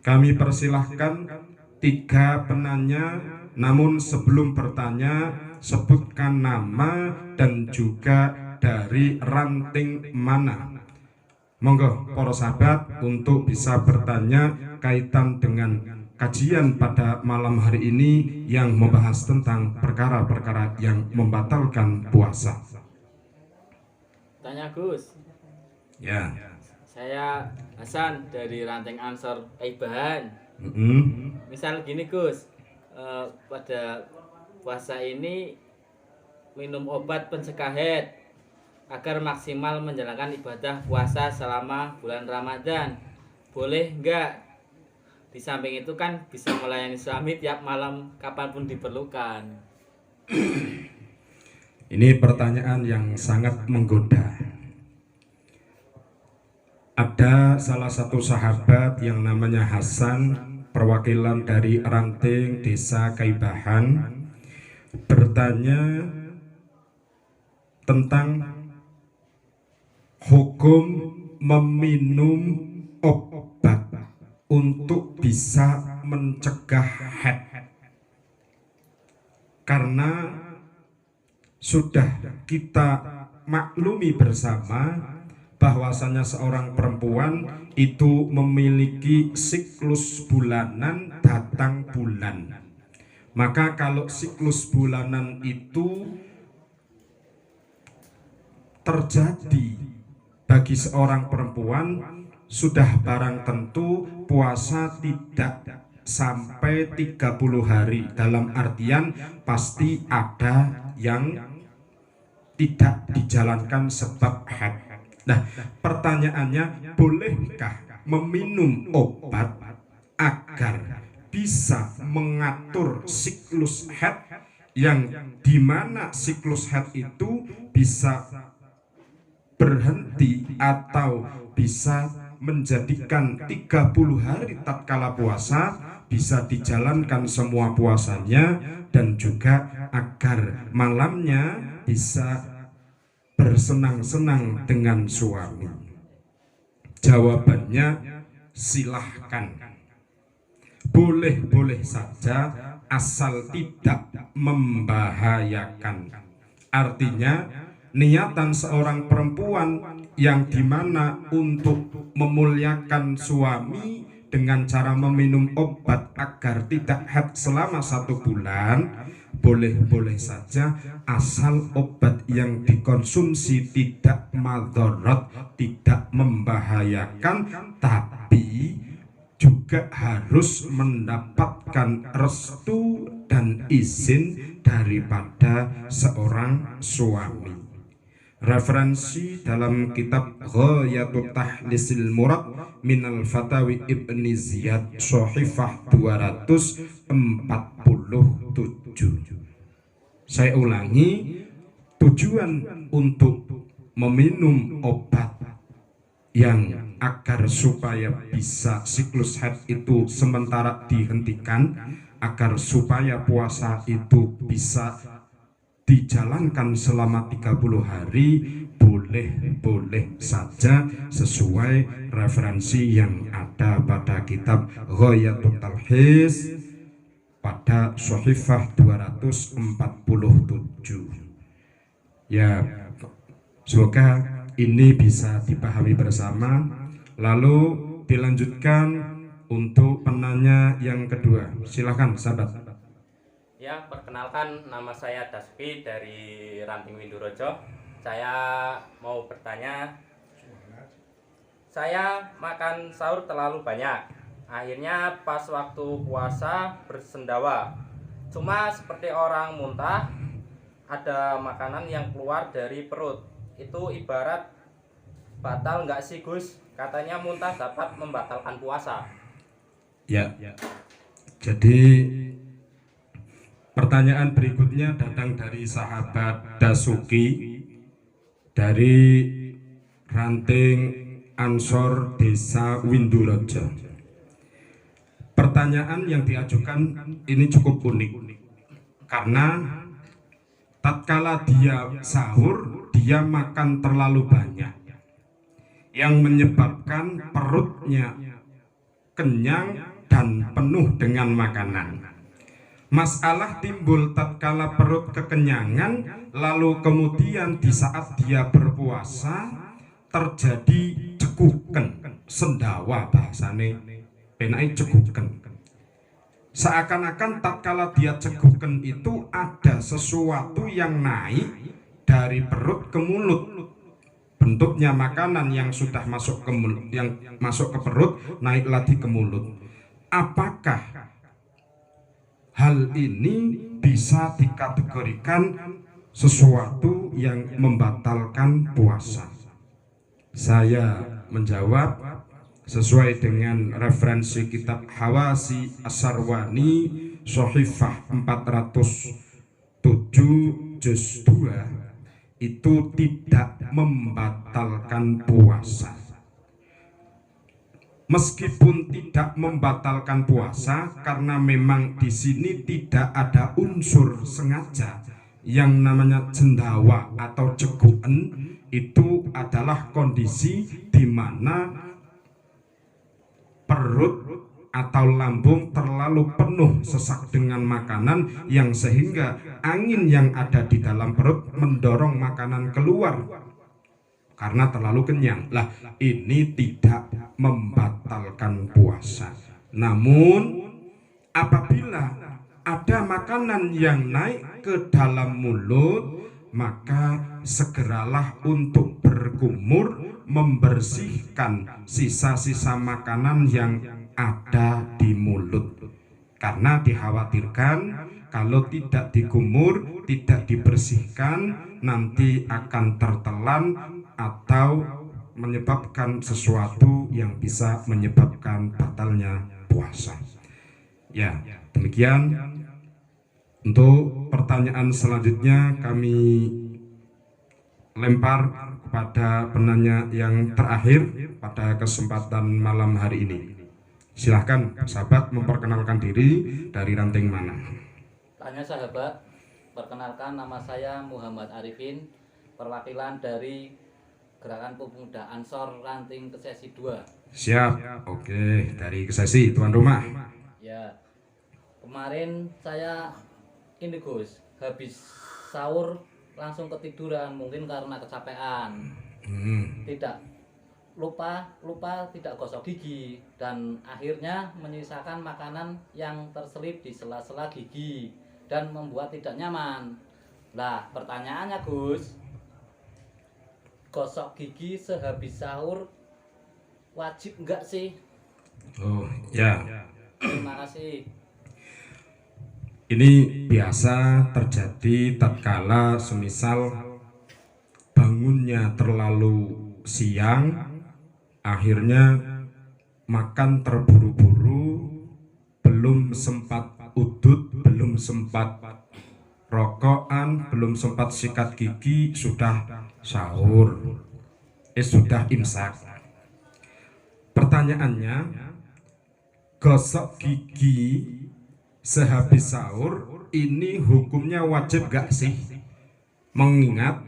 Kami persilahkan 3 penanya, namun sebelum bertanya sebutkan nama dan juga dari ranting mana. Monggo para sahabat untuk bisa bertanya kaitan dengan kajian pada malam hari ini yang membahas tentang perkara-perkara yang membatalkan puasa. Tanya Gus. Ya. Saya Hasan dari Ranting Ansor Kaibahan. Misal gini Gus, pada puasa ini minum obat pencegah haid agar maksimal menjalankan ibadah puasa selama bulan Ramadan. Boleh enggak? Di samping itu kan bisa melayani suami tiap malam kapanpun diperlukan. Ini pertanyaan yang sangat menggoda. Ada salah satu sahabat yang namanya Hasan, perwakilan dari Ranting Desa Kaibahan, bertanya tentang hukum meminum obat untuk bisa mencegah haid. Karena sudah kita maklumi bersama bahwasanya seorang perempuan itu memiliki siklus bulanan datang bulan. Maka kalau siklus bulanan itu terjadi bagi seorang perempuan, sudah barang tentu puasa tidak sampai 30 hari. Dalam artian pasti ada yang tidak dijalankan sebab haid. Nah, pertanyaannya, bolehkah meminum obat agar bisa mengatur siklus haid, yang dimana siklus haid itu bisa berhenti atau bisa menjadikan 30 hari tatkala puasa bisa dijalankan semua puasanya, dan juga agar malamnya bisa bersenang-senang dengan suami. Jawabannya silahkan, boleh-boleh saja asal tidak membahayakan. Artinya niatan seorang perempuan yang dimana untuk memuliakan suami dengan cara meminum obat agar tidak haid selama 1 bulan, boleh-boleh saja asal obat yang dikonsumsi tidak madharat, tidak membahayakan, tapi juga harus mendapatkan restu dan izin daripada seorang suami. Referensi dalam kitab Ghayatut Tahlisil Murad Minal Fatawi Ibni Ziyad, Sohifah 247. Saya ulangi, tujuan untuk meminum obat yang agar supaya bisa siklus haid itu sementara dihentikan, agar supaya puasa itu bisa dijalankan selama 30 hari, boleh-boleh saja sesuai referensi yang ada pada kitab Ghayatut Talhis pada Sohifah 247. Ya, semoga ini bisa dipahami bersama. Lalu dilanjutkan untuk penanya yang kedua. Silakan sahabat. Ya, perkenalkan, nama saya Daspi dari Ranting Windurojo. Saya mau bertanya, saya makan sahur terlalu banyak, akhirnya pas waktu puasa bersendawa. Cuma seperti orang muntah, ada makanan yang keluar dari perut. Itu ibarat batal nggak sih Gus? Katanya muntah dapat membatalkan puasa. Ya, jadi pertanyaan berikutnya datang dari sahabat Dasuki dari Ranting Ansor Desa Windurojo. Pertanyaan yang diajukan ini cukup unik, karena tatkala dia sahur, dia makan terlalu banyak yang menyebabkan perutnya kenyang dan penuh dengan makanan. Masalah timbul tatkala perut kekenyangan, lalu kemudian di saat dia berpuasa terjadi cekuken, sendawa bahasane, penake cekuken. Seakan-akan tatkala dia cekuken itu ada sesuatu yang naik dari perut ke mulut. Bentuknya makanan yang sudah masuk ke mulut, yang masuk ke perut naik lagi ke mulut. Apakah hal ini bisa dikategorikan sesuatu yang membatalkan puasa? Saya menjawab sesuai dengan referensi kitab Hawasi As-Sarwani Sohifah 407 juz 2, itu tidak membatalkan puasa. Meskipun tidak membatalkan puasa karena memang di sini tidak ada unsur sengaja. Yang namanya cendawa atau cekuken itu adalah kondisi di mana perut atau lambung terlalu penuh sesak dengan makanan yang sehingga angin yang ada di dalam perut mendorong makanan keluar karena terlalu kenyang. Lah, ini tidak membatalkan puasa. Namun apabila ada makanan yang naik ke dalam mulut, maka segeralah untuk berkumur membersihkan sisa-sisa makanan yang ada di mulut. Karena dikhawatirkan kalau tidak dikumur, tidak dibersihkan, nanti akan tertelan atau menyebabkan sesuatu yang bisa menyebabkan batalnya puasa. Ya, demikian. Untuk pertanyaan selanjutnya kami lempar kepada penanya yang terakhir pada kesempatan malam hari ini. Silahkan sahabat memperkenalkan diri, dari ranting mana? Tanya sahabat, perkenalkan nama saya Muhammad Arifin, perwakilan dari Gerakan Pemuda Ansor Ranting Kesesi 2. Siap, oke, dari Kesesi, tuan rumah. Ya, kemarin saya ini Gus, habis sahur langsung ketiduran, mungkin karena kecapean. Tidak lupa tidak gosok gigi dan akhirnya menyisakan makanan yang terselip di sela-sela gigi dan membuat tidak nyaman. Nah, pertanyaannya Gus, gosok gigi sehabis sahur wajib enggak sih? Oh ya, Terima kasih. ini biasa terjadi tatkala semisal bangunnya terlalu siang, akhirnya makan terburu-buru, belum sempat udut, belum sempat rokokan, belum sempat sikat gigi, sudah sahur, sudah imsak. Pertanyaannya, gosok gigi sehabis sahur ini hukumnya wajib gak sih? Mengingat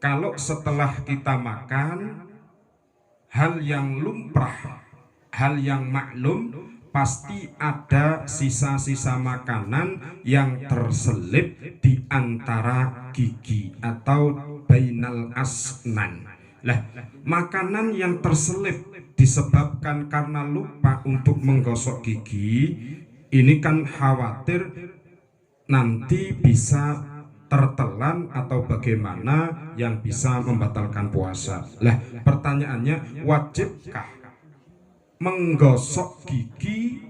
kalau setelah kita makan, hal yang lumrah, hal yang maklum, pasti ada sisa-sisa makanan yang terselip di antara gigi atau bainal asnan. Lah, makanan yang terselip disebabkan karena lupa untuk menggosok gigi, ini kan khawatir nanti bisa tertelan atau bagaimana yang bisa membatalkan puasa. Lah, pertanyaannya, wajibkah menggosok gigi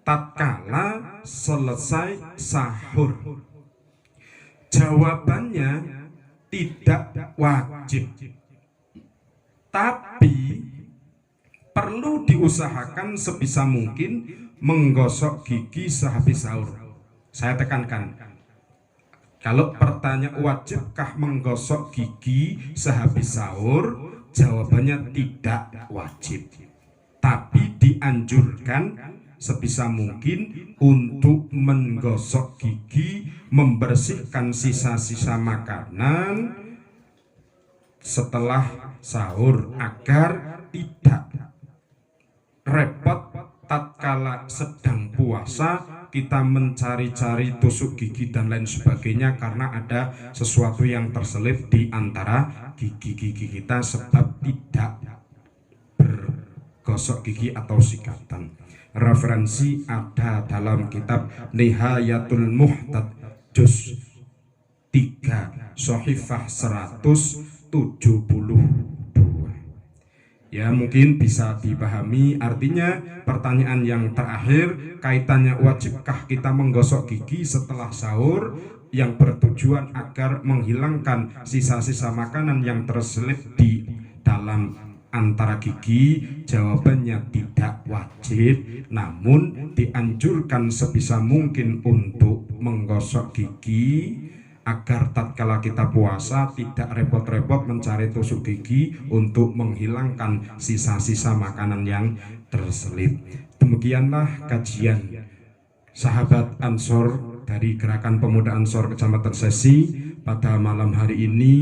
tatkala selesai sahur? Jawabannya tidak wajib, tapi perlu diusahakan sebisa mungkin menggosok gigi sehabis sahur. Saya tekankan, kalau pertanyaan wajibkah menggosok gigi sehabis sahur, jawabannya tidak wajib, tapi dianjurkan sebisa mungkin untuk menggosok gigi, membersihkan sisa-sisa makanan setelah sahur agar tidak repot tatkala sedang puasa kita mencari-cari tusuk gigi dan lain sebagainya karena ada sesuatu yang terselip di antara gigi-gigi kita sebab tidak bergosok gigi atau sikatan. Referensi ada dalam kitab Nihayatul Muhtad juz 3 Shahifah 172. Ya, mungkin bisa dipahami. Artinya pertanyaan yang terakhir kaitannya wajibkah kita menggosok gigi setelah sahur, yang bertujuan agar menghilangkan sisa-sisa makanan yang terselip di dalam antara gigi. Jawabannya tidak wajib, namun dianjurkan sebisa mungkin untuk menggosok gigi agar tatkala kita puasa tidak repot-repot mencari tusuk gigi untuk menghilangkan sisa-sisa makanan yang terselip. Demikianlah kajian sahabat Ansor dari Gerakan Pemuda Ansor Kecamatan Sesi pada malam hari ini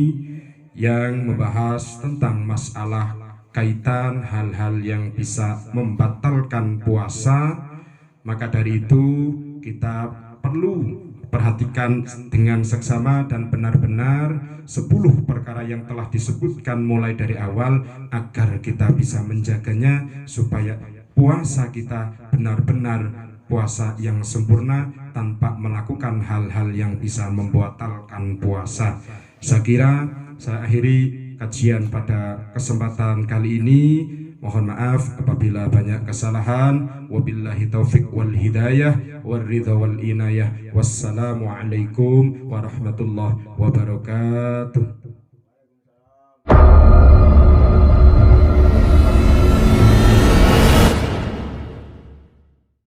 yang membahas tentang masalah kaitan hal-hal yang bisa membatalkan puasa. Maka dari itu kita perlu perhatikan dengan seksama dan benar-benar 10 perkara yang telah disebutkan mulai dari awal agar kita bisa menjaganya supaya puasa kita benar-benar puasa yang sempurna tanpa melakukan hal-hal yang bisa membatalkan puasa. Saya kira saya akhiri kajian pada kesempatan kali ini. Mohon maaf apabila banyak kesalahan. Wabillahi taufiq wal hidayah wal ridha wal inayah. Wassalamualaikum warahmatullahi wabarakatuh.